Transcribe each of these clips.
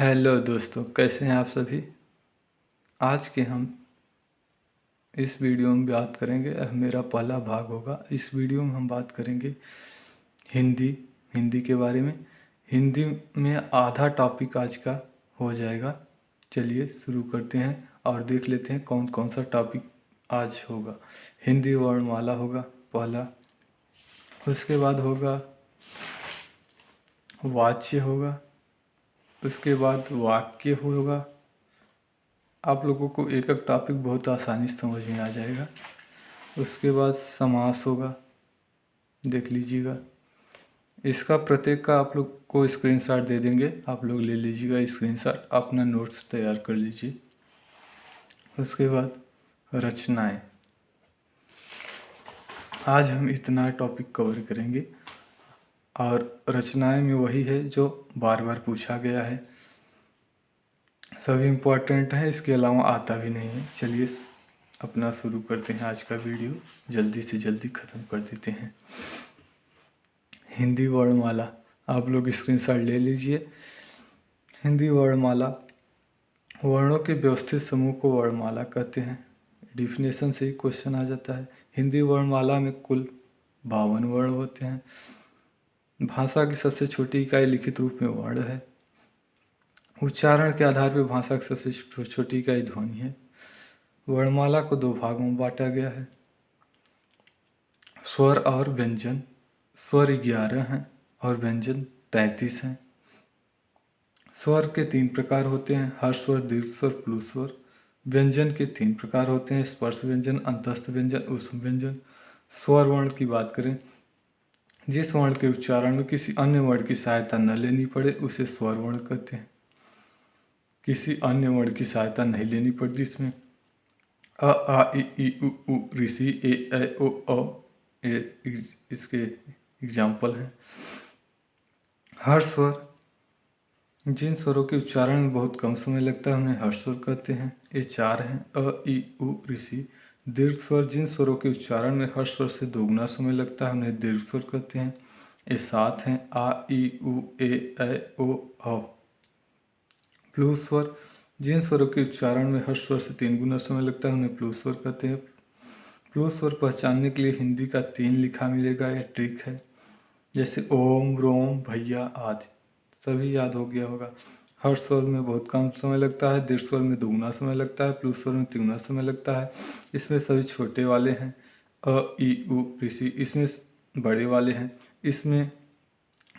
Hello दोस्तों, कैसे हैं आप सभी। आज के हम इस वीडियो में बात करेंगे, मेरा पहला भाग होगा। इस वीडियो में हम बात करेंगे हिंदी हिंदी के बारे में। हिंदी में आधा टॉपिक आज का हो जाएगा। चलिए शुरू करते हैं और देख लेते हैं कौन कौन सा टॉपिक आज होगा। हिंदी वर्णमाला होगा पहला, उसके बाद होगा वाच्य होगा, उसके बाद वाक्य होगा। आप लोगों को एक एक टॉपिक बहुत आसानी से समझ में आ जाएगा। उसके बाद समास होगा, देख लीजिएगा। इसका प्रत्येक का आप लोग को स्क्रीनशॉट दे देंगे, आप लोग ले लीजिएगा स्क्रीनशॉट, अपना नोट्स तैयार कर लीजिए। उसके बाद रचनाएं, आज हम इतना टॉपिक कवर करेंगे और रचनाएं में वही है जो बार बार पूछा गया है, सभी इम्पोर्टेंट है, इसके अलावा आता भी नहीं है। चलिए अपना शुरू करते हैं आज का वीडियो, जल्दी से जल्दी ख़त्म कर देते हैं। हिंदी वर्णमाला, आप लोग स्क्रीनशॉट ले लीजिए। हिंदी वर्णमाला, वर्णों के व्यवस्थित समूह को वर्णमाला कहते हैं। डिफिनेशन से ही क्वेश्चन आ जाता है। हिंदी वर्णमाला में कुल 52 वर्ण होते हैं। भाषा की सबसे छोटी इकाई लिखित रूप में वर्ण है। उच्चारण के आधार पर भाषा की सबसे छोटी इकाई ध्वनि है। वर्णमाला को 2 भागों में बांटा गया है, स्वर और व्यंजन। स्वर 11 हैं और व्यंजन 33 हैं। स्वर के 3 प्रकार होते हैं, हर्ष स्वर, दीर्घ स्वर, प्लुत स्वर। व्यंजन के 3 प्रकार होते हैं, स्पर्श व्यंजन, अंतस्थ व्यंजन, ऊष्म व्यंजन। स्वर वर्ण की बात करें, जिस वर्ण के उच्चारण में किसी अन्य वर्ण की सहायता न लेनी पड़े उसे स्वर वर्ण कहते हैं। किसी अन्य वर्ण की सहायता नहीं लेनी पड़ती, जिसमें अ आ इ ई उ ऊ ऋषि ए ऐ ओ औ इसके एग्जाम्पल हैं। हर्ष स्वर, जिन स्वरों के उच्चारण में बहुत कम समय लगता है उन्हें हर्ष स्वर कहते हैं। ये 4 हैं, अ ई उ ऋषि। दीर्घ स्वर, जिन स्वरों के उच्चारण में हर्ष स्वर से दोगुना समय लगता है उन्हें दीर्घ स्वर कहते हैं। ये 7 हैं, आ ई उ ए ऐ ओ औ। प्लुत स्वर, जिन स्वरों के उच्चारण में हर्ष स्वर से 3 गुना समय लगता है उन्हें प्लुत स्वर कहते हैं। प्लुत स्वर पहचानने के लिए हिंदी का 3 लिखा मिलेगा, यह ट्रिक है। जैसे ओम, रोम, भैया आदि, सभी याद हो गया होगा। हर्ष स्वर में बहुत कम समय लगता है, दीर्घ स्वर में दोगुना समय लगता है, प्लुत स्वर में तिगुना समय लगता है। इसमें सभी छोटे वाले हैं, अ ई उ ऋषि इसमें बड़े वाले हैं। इसमें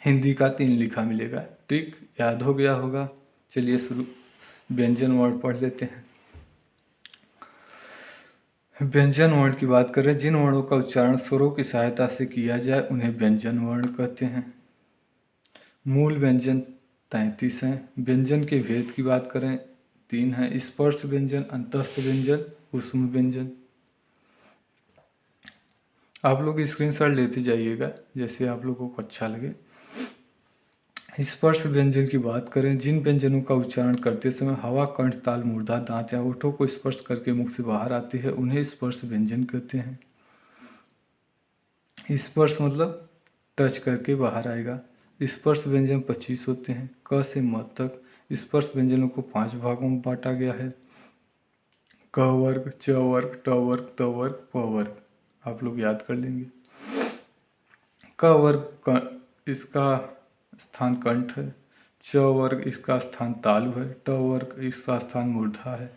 हिंदी का 3 लिखा मिलेगा, ट्रिक याद हो गया होगा। चलिए शुरू, व्यंजन वर्ण पढ़ लेते हैं। व्यंजन वर्ण की बात करें, जिन वर्णों का उच्चारण स्वरों की सहायता से किया जाए उन्हें व्यंजन वर्ण कहते हैं। मूल व्यंजन 33 हैं। व्यंजन के भेद की बात करें, 3 हैं, स्पर्श व्यंजन, अंतस्थ व्यंजन, ऊष्म व्यंजन। आप लोग स्क्रीनशॉट लेते जाइएगा जैसे आप लोगों को अच्छा लगे। स्पर्श व्यंजन की बात करें, जिन व्यंजनों का उच्चारण करते समय हवा, कंठ, ताल, मूर्धा, दांत या ओठों को स्पर्श करके मुख से बाहर आती है उन्हें स्पर्श व्यंजन कहते हैं। स्पर्श मतलब टच करके बाहर आएगा। स्पर्श व्यंजन 25 होते हैं, क से म तक। स्पर्श व्यंजनों को 5 भागों में बांटा गया है, क वर्ग, च वर्ग, ट वर्ग, त वर्ग, प वर्ग। आप लोग याद कर लेंगे। क वर्ग इसका स्थान कंठ है, च वर्ग इसका स्थान तालु है, ट वर्ग इसका स्थान मूर्धा है,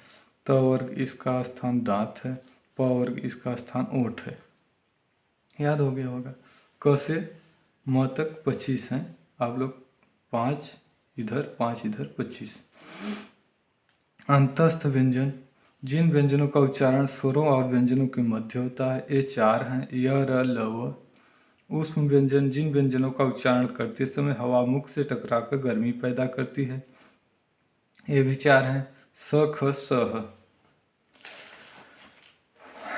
त वर्ग इसका स्थान दांत है, प वर्ग इसका स्थान ओठ है। याद हो गया होगा। क से म तक 25 हैं, आप लोग 5 इधर 5 इधर 25। अंतस्थ व्यंजन, जिन व्यंजनों का उच्चारण स्वरों और व्यंजनों के मध्य होता है, ये 4 हैं, य र ल व। ऊष्म व्यंजन, जिन व्यंजनों का उच्चारण करते समय हवा मुख से टकराकर गर्मी पैदा करती है, ये भी 4 हैं, स ख स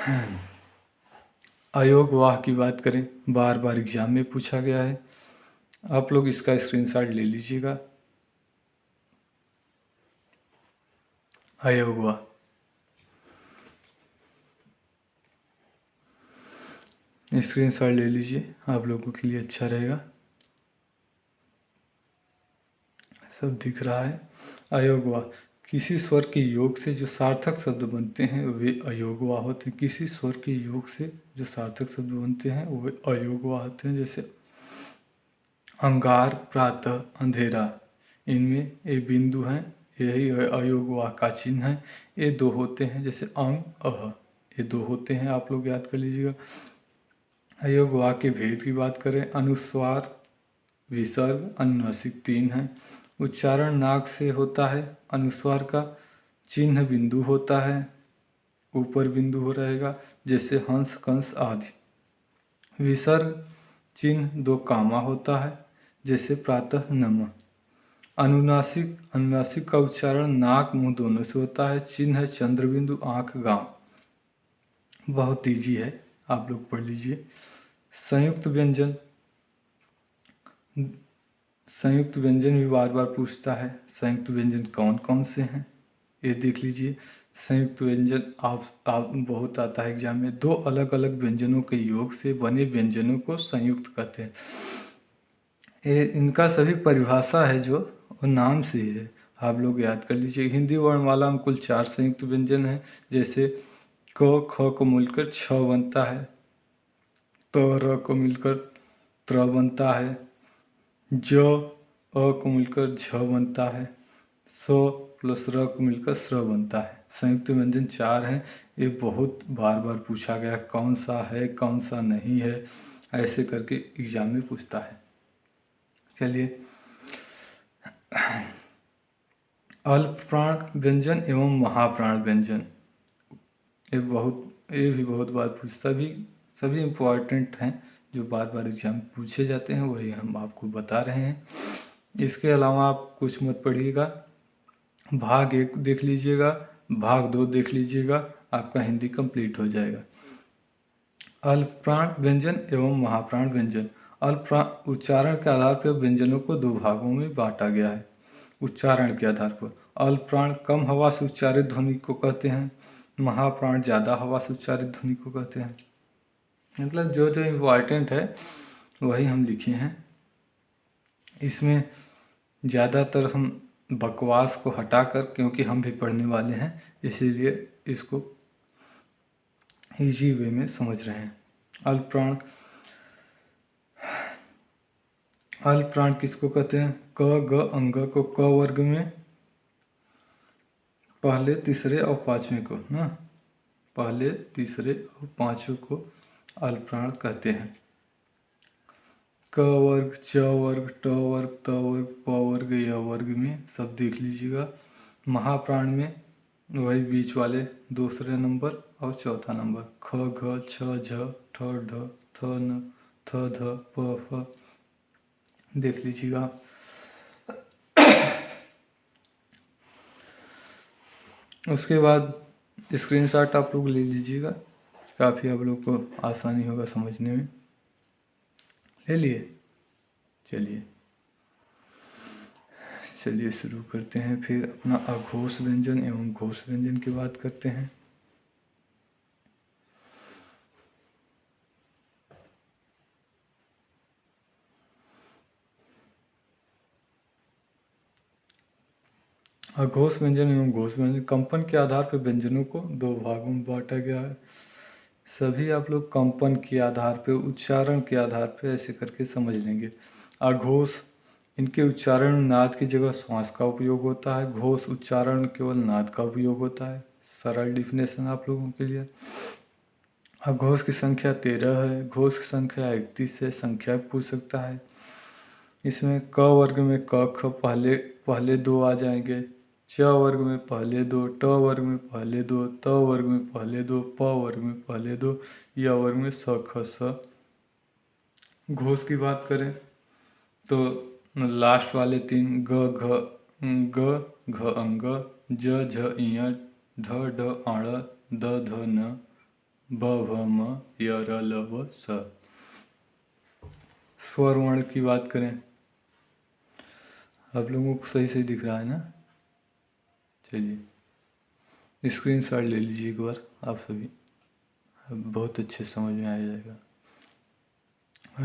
ह। अयोग वाह की बात करें, बार बार एग्जाम में पूछा गया है, आप लोग इसका स्क्रीनशॉट ले लीजिएगा। अयोग वाह, स्क्रीनशॉट ले लीजिए, आप लोगों के लिए अच्छा रहेगा। सब दिख रहा है। अयोगवा, किसी स्वर के योग से जो सार्थक शब्द बनते हैं वे अयोगवा होते हैं। किसी स्वर के योग से जो सार्थक शब्द बनते हैं वे अयोगवा होते हैं। जैसे अंगार, प्रातः, अंधेरा, इनमें ये बिंदु हैं, यही अयोगवा का चिन्ह है। ये दो होते हैं। जैसे अंग, अह, ये दो होते हैं, आप लोग याद कर लीजिएगा। अयोगवा के भेद की बात करें, अनुस्वार, विसर्ग, अनुनासिक तीन हैं। उच्चारण नाक से होता है। अनुस्वार का चिन्ह बिंदु होता है, ऊपर बिंदु हो रहेगा, जैसे हंस, कंस आदि। विसर्ग चिन्ह दो कामा होता है, जैसे प्रातः, नमः। अनुनासिक, अनुनासिक का उच्चारण नाक, मुंह दोनों से होता है। चिन्ह है चंद्र बिंदु, आंख, गांव। बहुत ईजी है, आप लोग पढ़ लीजिए। संयुक्त व्यंजन, संयुक्त व्यंजन भी बार बार पूछता है। संयुक्त व्यंजन कौन कौन से हैं ये देख लीजिए। संयुक्त व्यंजन आप बहुत आता है एग्जाम में। दो अलग अलग व्यंजनों के योग से बने व्यंजनों को संयुक्त कहते हैं। ये इनका सभी परिभाषा है जो वो नाम से ही है, आप लोग याद कर लीजिए। हिंदी वर्णमाला में कुल 4 संयुक्त व्यंजन हैं। जैसे क ख को मिलकर छ बनता है, त र को मिलकर त्र बनता है, ज अ को मिलकर झ बनता है, स प्लस र को मिलकर स्र बनता है। संयुक्त व्यंजन 4 हैं। ये बहुत बार बार पूछा गया, कौन सा है कौन सा नहीं है, ऐसे करके एग्जाम में पूछता है। चलिए, अल्प प्राण व्यंजन एवं महाप्राण व्यंजन, ये भी बहुत बार पूछता भी। सभी इम्पोर्टेंट हैं जो बार बार एग्जाम पूछे जाते हैं, वही हम आपको बता रहे हैं। इसके अलावा आप कुछ मत पढ़िएगा। भाग 1 देख लीजिएगा, भाग 2 देख लीजिएगा, आपका हिंदी कंप्लीट हो जाएगा। अल्प प्राण व्यंजन एवं महाप्राण व्यंजन। अल्प प्राण उच्चारण के आधार पर व्यंजनों को 2 भागों में बांटा गया है। उच्चारण के आधार पर अल्प प्राण कम हवा से उच्चारित ध्वनि को कहते हैं, महाप्राण ज़्यादा हवा से उच्चारित ध्वनि को कहते हैं। मतलब जो जो इम्पॉर्टेंट है वही हम लिखे हैं। इसमें ज़्यादातर हम बकवास को हटाकर, क्योंकि हम भी पढ़ने वाले हैं, इसीलिए इसको इजी वे में समझ रहे हैं। अल्प प्राण, अल्प प्राण किसको कहते हैं? क ग अंग को क वर्ग में पहले, तीसरे और पांचवें को ना, पहले, तीसरे और पांचवें को अल्प प्राण कहते हैं। क वर्ग, च वर्ग, ट वर्ग, त वर्ग, प वर्ग, य वर्ग में सब देख लीजिएगा। महाप्राण में वही बीच वाले दूसरे नंबर और चौथा नंबर, ख घ छ झ ठ ढ थ न थ ध प फ देख लीजिएगा। उसके बाद स्क्रीनशॉट आप लोग ले लीजिएगा, काफ़ी आप लोग को आसानी होगा समझने में। ले लिए? चलिए शुरू करते हैं। फिर अपना अघोष व्यंजन एवं घोष व्यंजन की बात करते हैं। अघोष व्यंजन एवं घोष व्यंजन, कंपन के आधार पर व्यंजनों को 2 भागों में बांटा गया है। सभी आप लोग कंपन के आधार पर, उच्चारण के आधार पर ऐसे करके समझ लेंगे। अघोष, इनके उच्चारण में नाद की जगह श्वास का उपयोग होता है। घोष उच्चारण केवल नाद का उपयोग होता है। सरल डिफिनेशन आप लोगों के लिए। अघोष की संख्या 13 है, घोष की संख्या 31 है। संख्या पूछ सकता है। इसमें क वर्ग में क ख पहले 2 आ जाएंगे, च वर्ग में पहले 2, ट वर्ग में पहले 2, त वर्ग में पहले 2, प वर्ग में पहले 2, य वर्ग में स ख स। घोष की बात करें तो लास्ट वाले 3 ग घ अंग, ज झ इय, ढ ढ आड़, द ध न, ब भ म, य र ल व स। स्वर वर्ण की बात करें, आप लोगों को सही सही दिख रहा है ना? चलिए स्क्रीनशॉट ले लीजिए एक बार आप सभी, बहुत अच्छे समझ में आ जाएगा।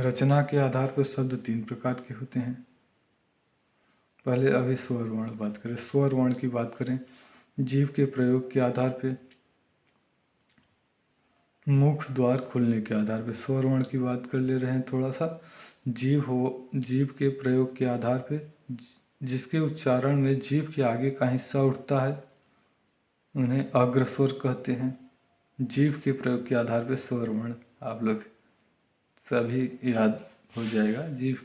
रचना के आधार पर शब्द 3 प्रकार के होते हैं। पहले अभी स्वर वर्ण बात करें। स्वर वर्ण की बात करें, जीभ के प्रयोग के आधार पे, मुख द्वार खुलने के आधार पे, स्वर वर्ण की बात कर ले रहे हैं थोड़ा सा। जीभ के प्रयोग के आधार पे, जिसके उच्चारण में जीभ के आगे का हिस्सा उठता है उन्हें अग्रस्वर कहते हैं। जीभ के प्रयोग के आधार पे स्वर वर्ण आप लोग सभी याद हो जाएगा। जीभ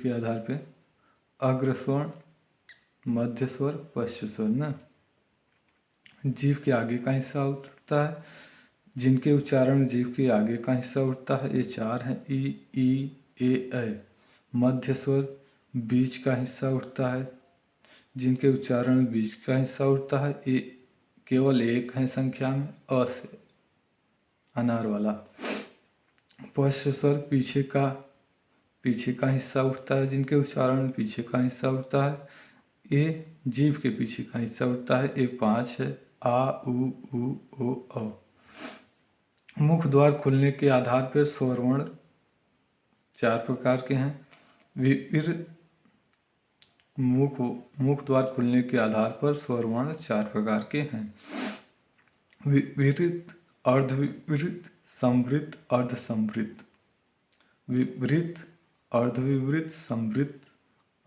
के आधार पे अग्रस्वर, मध्य स्वर, पश्च स्वर ना। जीभ के आगे का हिस्सा उठता है, जिनके उच्चारण में जीभ के आगे का हिस्सा उठता है ये चार हैं, ई ए। मध्य स्वर, बीच का हिस्सा उठता है, जिनके उच्चारण में बीच का हिस्सा उठता है ये केवल एक है संख्या में, अ से, अनार वाला। पश्च स्वर, पीछे का हिस्सा उठता है, जिनके उच्चारण में पीछे का हिस्सा उठता है ये जीभ के पीछे का हिस्सा उठता है, ये पाँच है, आ उ ओ औ। मुख द्वार खुलने के आधार पर स्वर वर्ण चार प्रकार के हैं। मुख द्वार खुलने के आधार पर स्वर वर्ण चार प्रकार के हैं। विवृत, अर्धविवृत, संवृत, अर्धसंवृत। विवृत, अर्धविवृत, संवृत,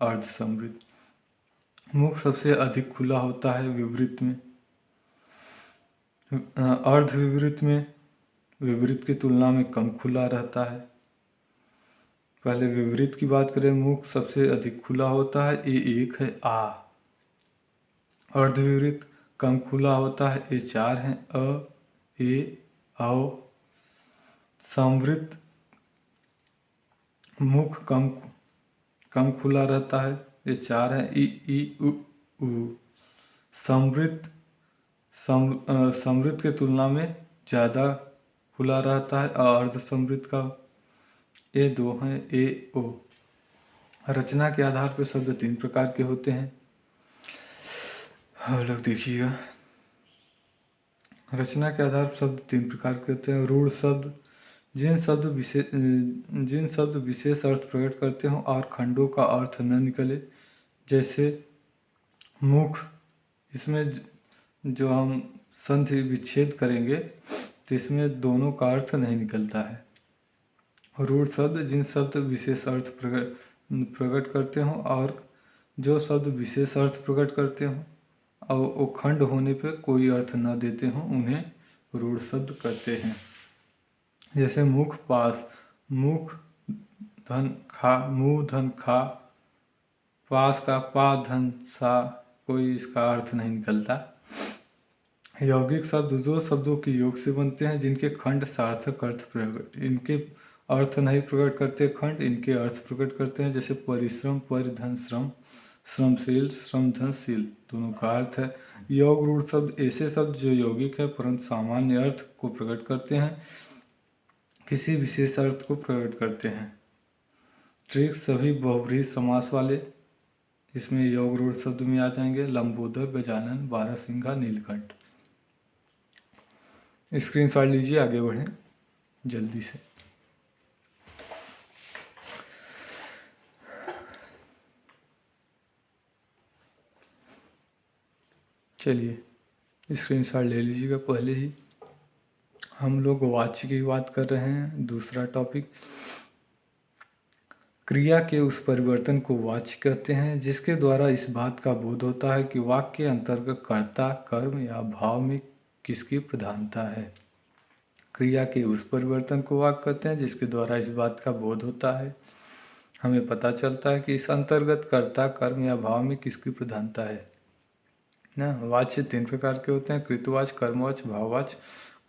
अर्धसंवृत। मुख सबसे अधिक खुला होता है विवृत में। अर्धविवृत में विवृत की तुलना में कम खुला रहता है। पहले विवृत की बात करें, मुख सबसे अधिक खुला होता है, ये एक है, आ। अर्धविवृत कम खुला होता है, ये चार हैं, अ, ए, औ। संवृत मुख कम खुला रहता है, ये चार हैं, ई उ ऊ। समृद्ध के तुलना में ज़्यादा खुला रहता है, और अर्धसमृद्ध का ये दो हैं, ए ओ। रचना के आधार पर शब्द तीन प्रकार के होते हैं, आप लोग देखिएगा। रचना के आधार पर शब्द तीन प्रकार के होते हैं। रूढ़ शब्द, जिन शब्द विशेष अर्थ प्रकट करते हों और खंडों का अर्थ न निकले, जैसे मुख, इसमें जो हम संधि विच्छेद करेंगे तो इसमें दोनों का अर्थ नहीं निकलता है। रूढ़ शब्द, जिन शब्द विशेष अर्थ प्रकट करते हों और जो शब्द विशेष अर्थ प्रकट करते हों और वो खंड होने पे कोई अर्थ न देते हों उन्हें रूढ़ शब्द कहते हैं। जैसे मुख, पास, मुख धन खा, मुँह धन खा, पास का पा धन सा, कोई इसका अर्थ नहीं निकलता। यौगिक शब्द, जो शब्दों के योग से बनते हैं, जिनके खंड सार्थक अर्थ प्रकट, इनके अर्थ नहीं प्रकट करते खंड, इनके अर्थ प्रकट करते हैं। जैसे परिश्रम, परिधन श्रम, श्रमशील, श्रमधनशील, दोनों का अर्थ है। योग रूढ़ शब्द ऐसे शब्द जो यौगिक है परंतु सामान्य अर्थ को प्रकट करते हैं, किसी विशेष अर्थ को प्रकट करते हैं। ट्रिक, सभी बहुब्रीहि समास वाले इसमें योग रूढ़ शब्द में आ जाएंगे। लंबोदर, गजानन, बारहसिंघा, नीलकंठ। स्क्रीनशॉट लीजिए, आगे बढ़ें जल्दी से। चलिए स्क्रीनशॉट ले लीजिएगा। पहले ही हम लोग वाच्य की बात कर रहे हैं। दूसरा टॉपिक, क्रिया के उस परिवर्तन को वाच्य कहते हैं जिसके द्वारा इस बात का बोध होता है कि वाक्य के अंतर्गत कर्ता, कर्म या भाव में किसकी प्रधानता है। क्रिया के उस परिवर्तन को वाक्य कहते हैं जिसके द्वारा इस बात का बोध होता है, हमें पता चलता है कि इस अंतर्गत कर्ता, कर्म या भाव में किसकी प्रधानता है ना। वाच्य तीन प्रकार के होते हैं, कृतवाच्य, कर्मवाच्य, भाववाच्य।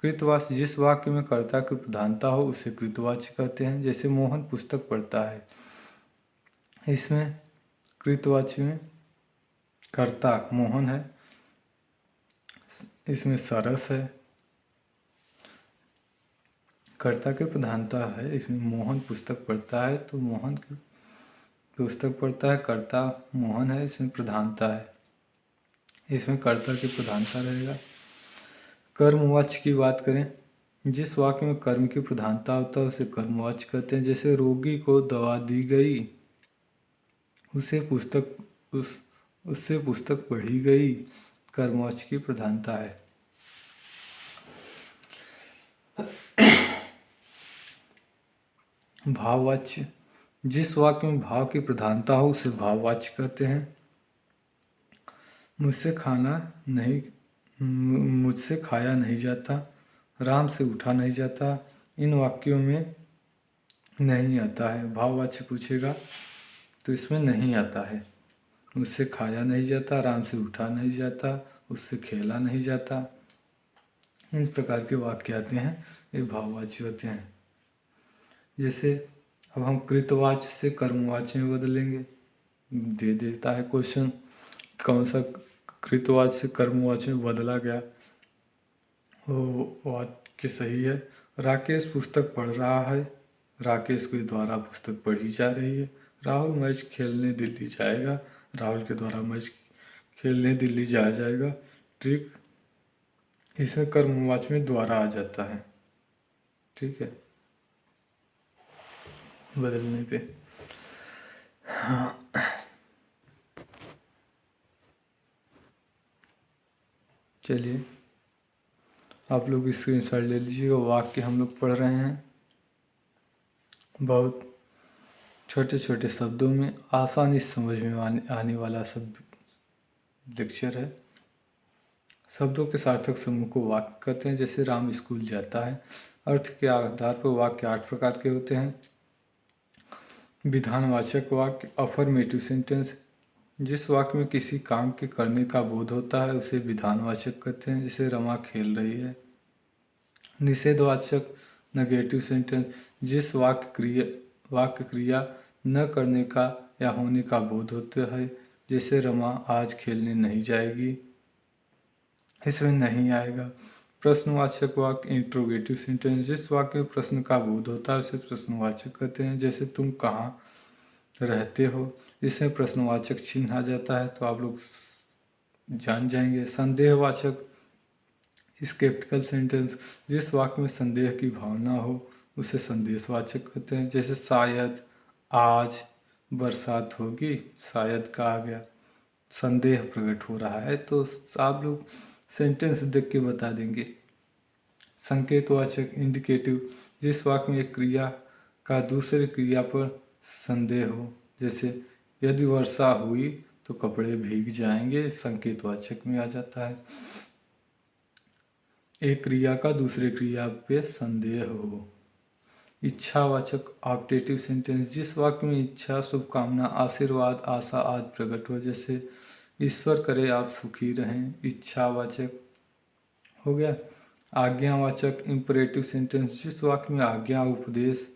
कृतवाच्य, जिस वाक्य में कर्ता की प्रधानता हो उसे कृतवाच्य कहते हैं। जैसे मोहन पुस्तक पढ़ता है, इसमें कृतवाच्य में कर्ता मोहन है, इसमें सरस है, कर्ता की प्रधानता है। इसमें मोहन पुस्तक पढ़ता है तो मोहन की पुस्तक पढ़ता है, कर्ता मोहन है, इसमें प्रधानता है, इसमें कर्ता की प्रधानता रहेगा। कर्मवाच्य की बात करें जिस वाक्य में कर्म की प्रधानता होता है उसे कर्मवाच्य कहते हैं। जैसे रोगी को दवा दी गई, उससे पुस्तक पढ़ी गई, कर्मवाच्य की प्रधानता है। भाववाच्य, जिस वाक्य में भाव की प्रधानता हो उसे भाववाच्य कहते हैं। मुझसे खाया नहीं जाता, राम से उठा नहीं जाता, इन वाक्यों में नहीं आता है। भाववाच्य पूछेगा तो इसमें नहीं आता है। मुझसे खाया नहीं जाता, राम से उठा नहीं जाता, उससे खेला नहीं जाता, इन प्रकार के वाक्य आते हैं, ये भाववाच्य होते हैं। जैसे अब हम कृतवाच्य से कर्मवाच्य में बदलेंगे। दे देता है क्वेश्चन, कौन सा कृतवाच्य से कर्मवाच्य में बदला गया, वो वाक्य सही है। राकेश पुस्तक पढ़ रहा है, राकेश के द्वारा पुस्तक पढ़ी जा रही है। राहुल मैच खेलने दिल्ली जाएगा, राहुल के द्वारा मैच खेलने दिल्ली जाया जाएगा। ठीक, इसमें कर्मवाच्य में द्वारा आ जाता है। ठीक है, बदलने पे। हाँ, चलिए आप लोग स्क्रीनशॉट ले लीजिएगा। वाक्य हम लोग पढ़ रहे हैं, बहुत छोटे छोटे शब्दों में आसानी से समझ में आने वाला सब लेक्चर है। शब्दों के सार्थक समूह को वाक्य कहते हैं। जैसे राम स्कूल जाता है, अर्थ के आधार पर वाक्य 8 प्रकार के होते हैं। विधानवाचक वाक्य, अफर्मेटिव सेंटेंस, जिस वाक्य में किसी काम के करने का बोध होता है उसे विधानवाचक कहते हैं। जैसे रमा खेल रही है। निषेधवाचक, नेगेटिव सेंटेंस, जिस वाक्य क्रिया न करने का या होने का बोध होता है। जैसे रमा आज खेलने नहीं जाएगी, इसमें नहीं आएगा। प्रश्नवाचक वाक्य, इंट्रोगेटिव सेंटेंस, जिस वाक्य में प्रश्न का बोध होता है उसे प्रश्नवाचक कहते हैं। जैसे तुम कहाँ रहते हो, इसमें प्रश्नवाचक चिन्ह आ जाता है तो आप लोग जान जाएंगे। संदेहवाचक, स्केप्टिकल सेंटेंस, जिस वाक्य में संदेह की भावना हो उसे संदेशवाचक कहते हैं। जैसे शायद आज बरसात होगी, शायद का आ गया, संदेह प्रकट हो रहा है तो आप लोग सेंटेंस देख के बता देंगे। संकेतवाचक, इंडिकेटिव, जिस वाक्य में एक क्रिया का दूसरे क्रिया पर संदेह हो। जैसे यदि वर्षा हुई तो कपड़े भीग जाएंगे, संकेतवाचक में आ जाता है। एक क्रिया का दूसरे क्रिया पे संदेह हो। इच्छावाचक, ऑप्टेटिव सेंटेंस, जिस वाक्य में इच्छा, शुभकामना, आशीर्वाद, आशा आदि प्रकट हो। जैसे ईश्वर करे आप सुखी रहें, इच्छावाचक हो गया। आज्ञावाचक, इंपरेटिव सेंटेंस, जिस वाक्य में आज्ञा, उपदेश,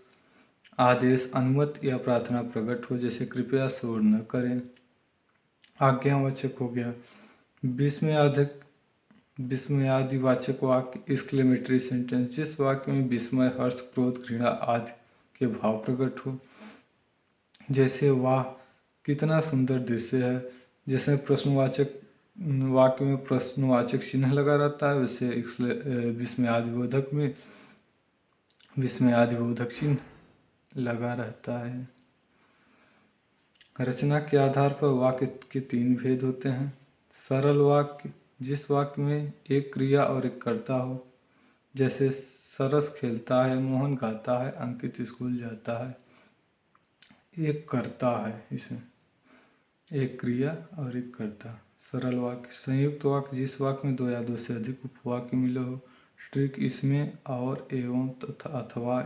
आदेश, अनुमति या प्रार्थना प्रकट हो। जैसे कृपया शोर न करें, आज्ञावाचक हो गया। विस्मयादिवाचक वाक्य, एक्सक्लेमेटरी सेंटेंस, जिस वाक्य में विस्मय, हर्ष, क्रोध, घृणा आदि के भाव प्रकट हो। जैसे वाह कितना सुंदर दृश्य है। जैसे प्रश्नवाचक वाक्य में प्रश्नवाचक चिन्ह लगा रहता है, वैसे विस्मयादिबोधक में विस्मयादिबोधक चिन्ह लगा रहता है। रचना के आधार पर वाक्य के 3 भेद होते हैं। सरल वाक्य, जिस वाक्य में एक क्रिया और एक कर्ता हो। जैसे सरस खेलता है, मोहन गाता है, अंकित स्कूल जाता है, एक कर्ता है, इसमें एक क्रिया और एक कर्ता। सरल वाक्य। संयुक्त वाक्य, जिस वाक्य में 2 या 2 से अधिक उपवाक्य मिले हो। ट्रिक, इसमें और, एवं, तथा, अथवा,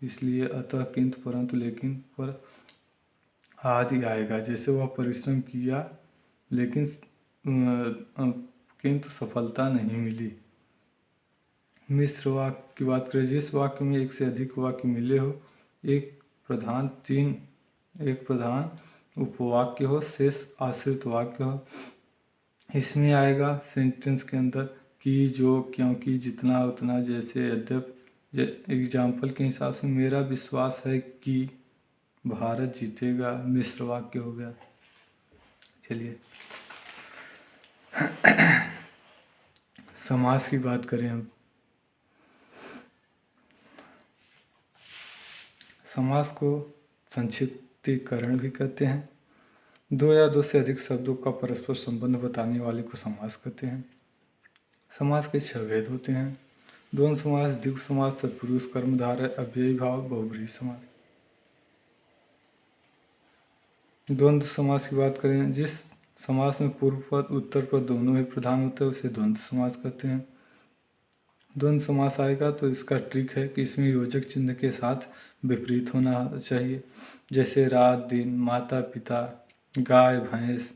इसलिए, अतः, किंतु, परंतु, लेकिन, पर आदि आएगा। जैसे वह परिश्रम किया लेकिन किंतु सफलता नहीं मिली। मिश्र वाक्य की बात करें, जिस वाक्य में 1 से अधिक वाक्य मिले हो, एक प्रधान उपवाक्य हो, शेष आश्रित वाक्य हो। इसमें आएगा सेंटेंस के अंदर कि, जो, क्योंकि, जितना, उतना, जैसे, यद्यप। एग्जाम्पल के हिसाब से मेरा विश्वास है कि भारत जीतेगा, मिश्र वाक्य हो गया। चलिए समास की बात करें हम। समास को संक्षिप्तीकरण भी कहते हैं। दो या दो से अधिक शब्दों का परस्पर संबंध बताने वाले को समास कहते हैं। समास के 6 भेद होते हैं। द्वंद्व समास, द्विगु समास, तत्पुरुष, कर्मधारय, अव्ययी भाव, बहुब्रीहि समास। द्वंद्व समास की बात करें, जिस समास में पूर्व पद उत्तर पद दोनों ही प्रधान होते हैं उसे द्वंद्व समास कहते हैं। द्वंद्व समास आएगा तो इसका ट्रिक है कि इसमें योजक चिन्ह के साथ विपरीत होना चाहिए। जैसे रात दिन, माता पिता, गाय भैंस,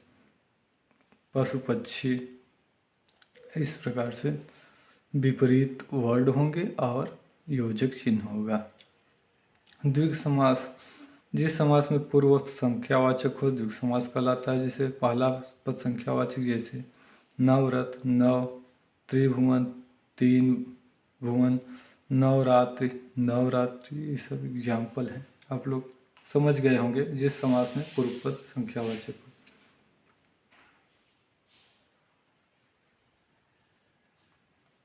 पशु पक्षी, इस प्रकार से विपरीत वर्ड होंगे और योजक चिन्ह होगा। द्विगु समास, जिस समास में पूर्व संख्यावाचक हो द्विगु समास कहलाता है। जैसे पहला पद संख्यावाचक, जैसे नवरथ, नव, त्रिभुवन, तीन भुवन, नवरात्रि, नवरात्रि, ये सब एग्जाम्पल हैं। आप लोग समझ गए होंगे जिस समास में पूर्व पद संख्यावाचक हो।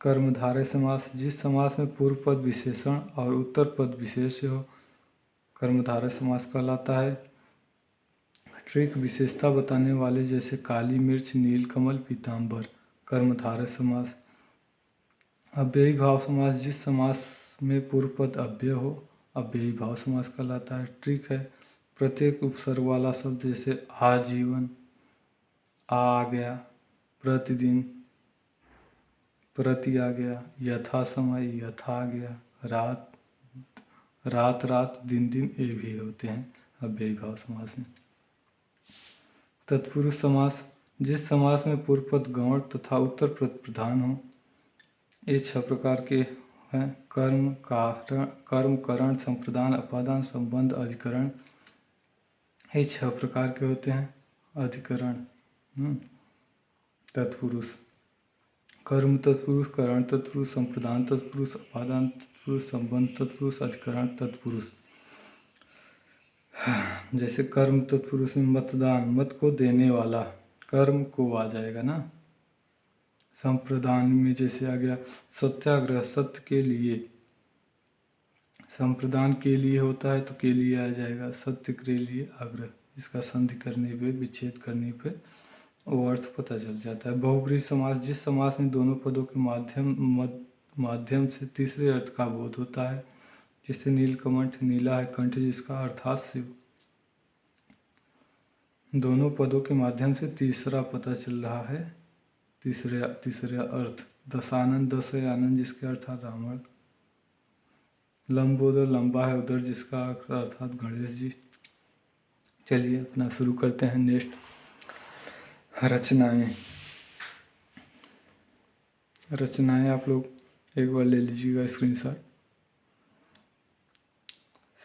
कर्मधारय समास, जिस समास में पूर्व पद विशेषण और उत्तर पद विशेष्य हो कर्मधारय समास कहलाता है। ट्रिक, विशेषता बताने वाले, जैसे काली मिर्च, नीलकमल, पीताम्बर, कर्मधारय समास। अव्ययी भाव समास, जिस समास में पूर्व पद अव्यय हो अव्ययी भाव समास कहलाता है। ट्रिक है, प्रत्येक उपसर्ग वाला शब्द, जैसे आजीवन, आ गया, प्रतिदिन, प्रति आ गया, यथा समय, यथा आ गया, रात, रात रात, दिन दिन, ये भी होते हैं अव्ययी भाव समास में। तत्पुरुष समास, जिस समास में पूर्व पद गौण तथा उत्तर पद प्रधान हो। ये 6 प्रकार के हैं। कर्म, कर्म, करण, संप्रदान, अपादान, संबंध, अधिकरण, ये 6 प्रकार के होते हैं। अधिकरण तत्पुरुष, कर्म तत्पुरुष, करण तत्पुरुष, संप्रदान तत्पुरुष, अपादान तत्पुरुष, संबंध तत्पुरुष, अधिकरण तत्पुरुष। जैसे कर्म तत्पुरुष में मतदान, मत को देने वाला, कर्म को आ जाएगा ना। संप्रदान में जैसे आ गया सत्याग्रह, सत्य के लिए, संप्रदान के लिए होता है तो के लिए आ जाएगा, सत्य के लिए आग्रह। इसका संधि करने पे, विच्छेद करने पे वो अर्थ पता चल जाता है। बहुब्रीहि समास, जिस समास में दोनों पदों के माध्यम से तीसरे अर्थ का बोध होता है। जैसे नीलकमठ, नीला है कंठ, जिसका अर्थात शिव। दोनों पदों के माध्यम से तीसरा पता चल रहा है, तीसरे अर्थ। दशानन, दस है आनंद, जिसके अर्थात रावण। लंबोदर, लंबा है उदर, जिसका अर्थात गणेश जी। चलिए अपना शुरू करते हैं। नेक्स्ट रचनाएं। रचनाएं आप लोग एक बार ले लीजिएगा स्क्रीनशॉट।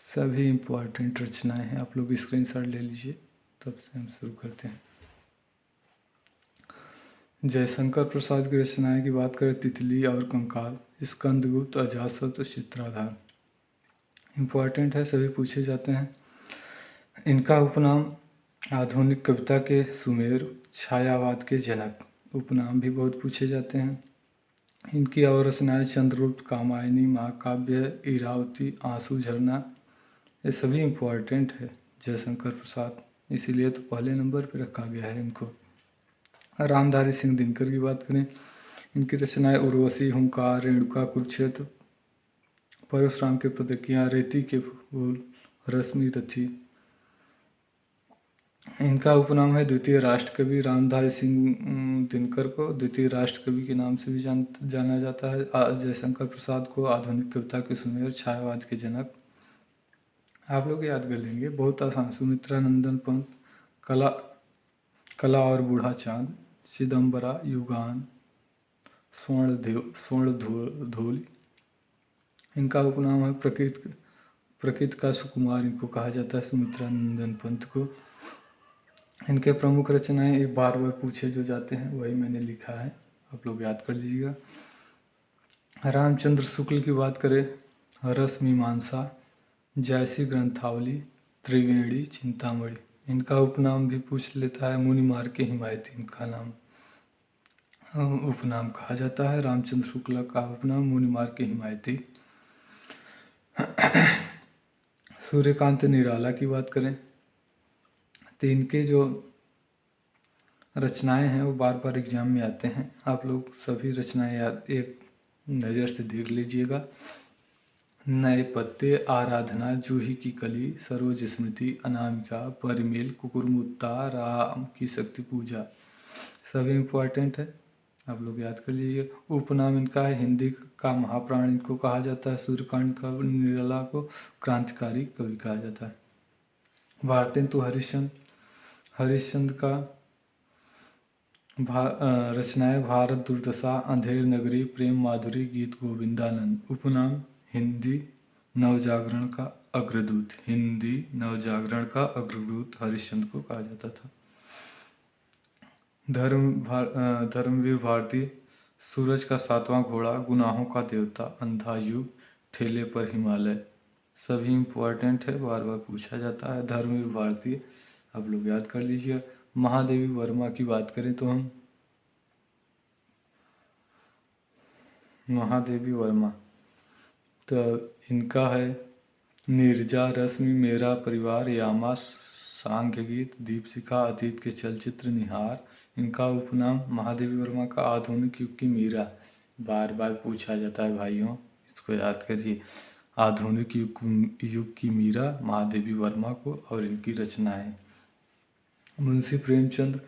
सभी इम्पोर्टेंट रचनाएं हैं, आप लोग स्क्रीनशॉट ले लीजिए, तब से हम शुरू करते हैं। जयशंकर प्रसाद की रचनाएं की बात करें, तितली और कंकाल, स्कंदगुप्त, अजातशत्रु, चित्राधार। इम्पोर्टेंट है, सभी पूछे जाते हैं। इनका उपनाम आधुनिक कविता के सुमेर, छायावाद के जनक, उपनाम भी बहुत पूछे जाते हैं। इनकी और रचनाएं चंद्रगुप्त, कामायनी, महाकाव्य, इरावती, आंसू झरना, ये सभी इम्पोर्टेंट है। जयशंकर प्रसाद, इसीलिए तो पहले नंबर पर रखा गया है इनको। रामधारी सिंह दिनकर की बात करें, इनकी रचनाएं उर्वशी, हुंकार, रेणुका, कुरुक्षेत्र, परशुराम के प्रतिज्ञा, रेती के फूल, रश्मि रची। इनका उपनाम है द्वितीय राष्ट्रकवि। रामधारी सिंह दिनकर को द्वितीय राष्ट्रकवि के नाम से भी जाना जाता है। जयशंकर प्रसाद को आधुनिक कविता के सुमेर, छायावाद के जनक। आप लोग याद कर लेंगे, बहुत आसान। सुमित्रा नंदन पंत, कला और बूढ़ा चांद, चिदम्बरा, युगान, स्वर्ण धूल। इनका उपनाम है प्रकृति का सुकुमार, इनको कहा जाता है, सुमित्रा नंदन पंत को। इनके प्रमुख रचनाएं एक बार पूछे जो जाते हैं, वही मैंने लिखा है, आप लोग याद कर लीजिएगा। रामचंद्र शुक्ल की बात करें, रस मीमांसा, जयसी ग्रंथावली, त्रिवेणी, चिंतामणि। इनका उपनाम भी पूछ लेता है, मुनिमार के हिमायती, इनका नाम उपनाम कहा जाता है। रामचंद्र शुक्ला का उपनाम मुनिमार के हिमायती। सूर्यकांत निराला की बात करें तो इनके जो रचनाएं हैं वो बार बार एग्जाम में आते हैं। आप लोग सभी रचनाएं याद एक नज़र से देख लीजिएगा। नए पत्ते, आराधना, जूही की कली, सरोज स्मृति, अनामिका, परिमेल, कुकुरमुत्ता, राम की शक्ति पूजा, सभी इम्पोर्टेंट है, आप लोग याद कर लीजिए। उपनाम इनका है, हिंदी का महाप्राण इनको कहा जाता है। सूर्यकांत का निराला को क्रांतिकारी कवि कहा जाता है। भारतेंदु हरिश्चंद्र, हरिश्चंद्र का रचनाएं भारत दुर्दशा, अंधेर नगरी, प्रेम माधुरी, गीत गोविंदानंद। उपनाम हिंदी नवजागरण का अग्रदूत, हिंदी नवजागरण का अग्रदूत हरिश्चंद्र को कहा जाता था। धर्मवीर भारती, सूरज का सातवां घोड़ा, गुनाहों का देवता, अंधा युग, ठेले पर हिमालय, सभी इम्पोर्टेंट है, बार बार पूछा जाता है। धर्मवीर भारती आप लोग याद कर लीजिए। महादेवी वर्मा की बात करें तो हम महादेवी वर्मा तो इनका है नीरजा, रश्मि, मेरा परिवार, यामा, सांख्य गीत, दीपशिखा, अतीत के चलचित्र, निहार। इनका उपनाम महादेवी वर्मा का आधुनिक युग की मीरा, बार बार पूछा जाता है भाइयों, इसको याद करिए। आधुनिक युग की मीरा महादेवी वर्मा को और इनकी रचनाएं। मुंशी प्रेमचंद,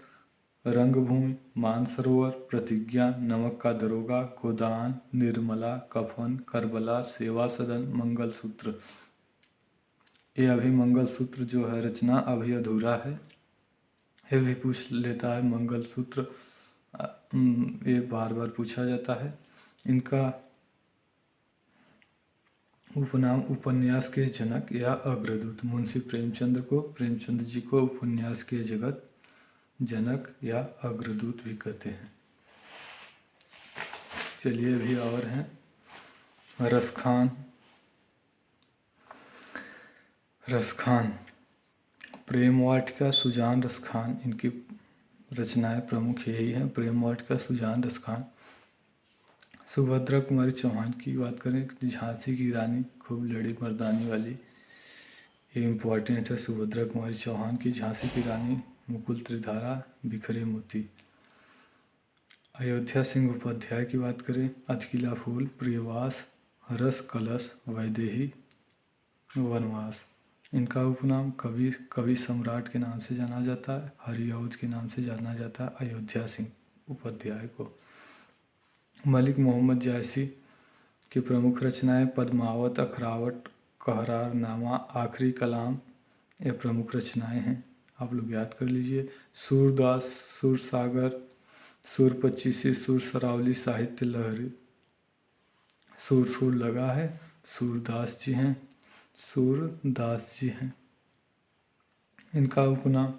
रंगभूमि, मानसरोवर, प्रतिज्ञा, नमक का दरोगा, गोदान, निर्मला, कफन, करबला, सेवा सदन, मंगलसूत्र। ये अभी मंगलसूत्र जो है रचना अभी अधूरा है, ये भी पूछ लेता है मंगलसूत्र, ये बार बार पूछा जाता है। इनका उपनाम उपन्यास के जनक या अग्रदूत, मुंशी प्रेमचंद को, प्रेमचंद जी को उपन्यास के जगत जनक या अग्रदूत भी कहते हैं। चलिए भी और हैं, रसखान, रसखान, प्रेम वाटिका, सुजान रसखान, इनकी रचनाएं प्रमुख यही हैं, प्रेम वाटिका, सुजान रसखान। सुभद्रा कुमारी चौहान की बात करें, झांसी की रानी, खूब लड़ी मर्दानी वाली, ये इम्पोर्टेंट है। सुभद्रा कुमारी चौहान की झांसी की रानी, मुकुल त्रिधारा, बिखरे मोती। अयोध्या सिंह उपाध्याय की बात करें, अचकीला फूल, प्रियवास, रस कलश, वैदेही, वनवास। इनका उपनाम कवि सम्राट के नाम से जाना जाता है, हरिऔध के नाम से जाना जाता है अयोध्या सिंह उपाध्याय को। मलिक मोहम्मद जायसी की प्रमुख रचनाएं पद्मावत, अखरावट, कहरारनामा, आखिरी कलाम, ये प्रमुख रचनाएं हैं, आप लोग याद कर लीजिए। सूरदास, सूरसागर, सूर पच्चीसी, सूर सरावली, साहित्य लहरी, सूर लगा है, सूरदास जी हैं, सूरदास जी हैं। इनका उपनाम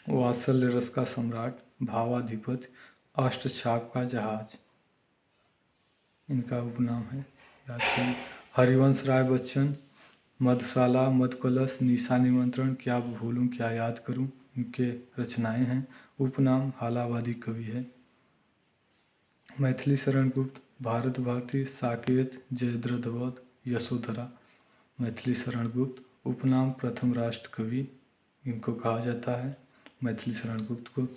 वात्सल्य रस का सम्राट, भावाधिपति, अष्टछाप का जहाज, इनका उपनाम है, याद करिए। हरिवंश राय बच्चन, मधुशाला, मधुकलश, निशा निमंत्रण, क्या भूलूं क्या याद करूं, इनके रचनाएं हैं। उपनाम हालावादी कवि है। मैथिली शरण गुप्त, भारत भारती, साकेत, जयद्रथवध, यशोधरा। मैथिली शरण गुप्त, उपनाम प्रथम राष्ट्र कवि इनको कहा जाता है, मैथिली शरण गुप्त को।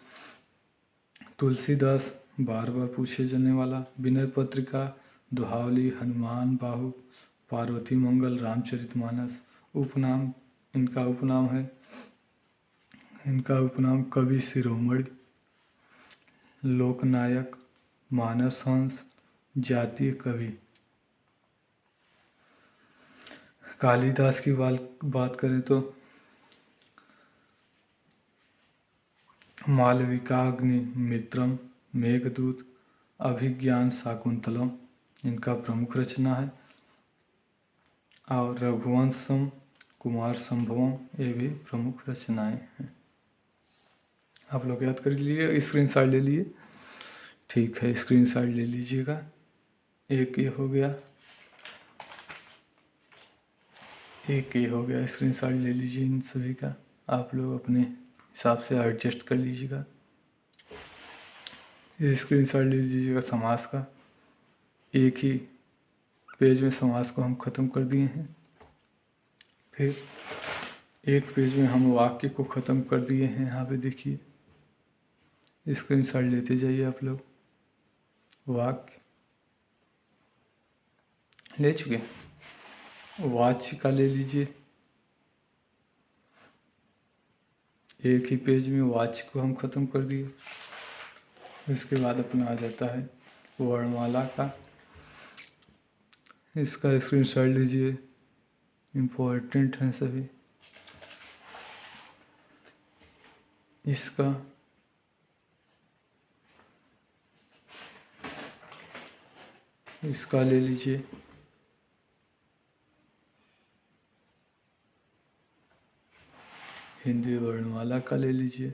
तुलसीदास, बार बार पूछे जाने वाला, विनय पत्रिका, दोहावली, हनुमान बाहु, पार्वती मंगल, रामचरितमानस। उपनाम, इनका उपनाम है, इनका उपनाम कवि शिरोमणि, लोकनायक, मानस हंस, जातीय कवि। कालिदास की बात करें तो मालविकाग्नि मित्रम, मेघदूत, अभिज्ञान शाकुंतलम, इनका प्रमुख रचना है। और रघुवंशम, कुमार संभवम, ये भी प्रमुख रचनाएं हैं, आप लोग याद कर लीजिए, स्क्रीनशॉट ले लिए, ठीक है, स्क्रीनशॉट ले लीजिएगा। एक ये हो गया, एक ये हो गया, स्क्रीनशॉट ले लीजिए इन सभी का, आप लोग अपने हिसाब से एडजस्ट कर लीजिएगा। ये स्क्रीनशॉट ले लीजिएगा समास का, एक ही पेज में समास को हम ख़त्म कर दिए हैं। फिर एक पेज में हम वाक्य को ख़त्म कर दिए हैं। यहाँ पे देखिए, स्क्रीनशॉट लेते जाइए आप लोग। वाक्य ले चुके, वाच्य का ले लीजिए। एक ही पेज में वाच्य को हम ख़त्म कर दिए। इसके बाद अपना आ जाता है वर्णमाला का। इसका स्क्रीनशॉट लीजिए, इम्पोर्टेंट हैं सभी। इसका ले लीजिए। हिंदी वर्णमाला का ले लीजिए।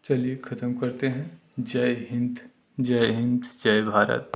चलिए ख़त्म करते हैं। जय हिंद, जय हिंद, जय भारत।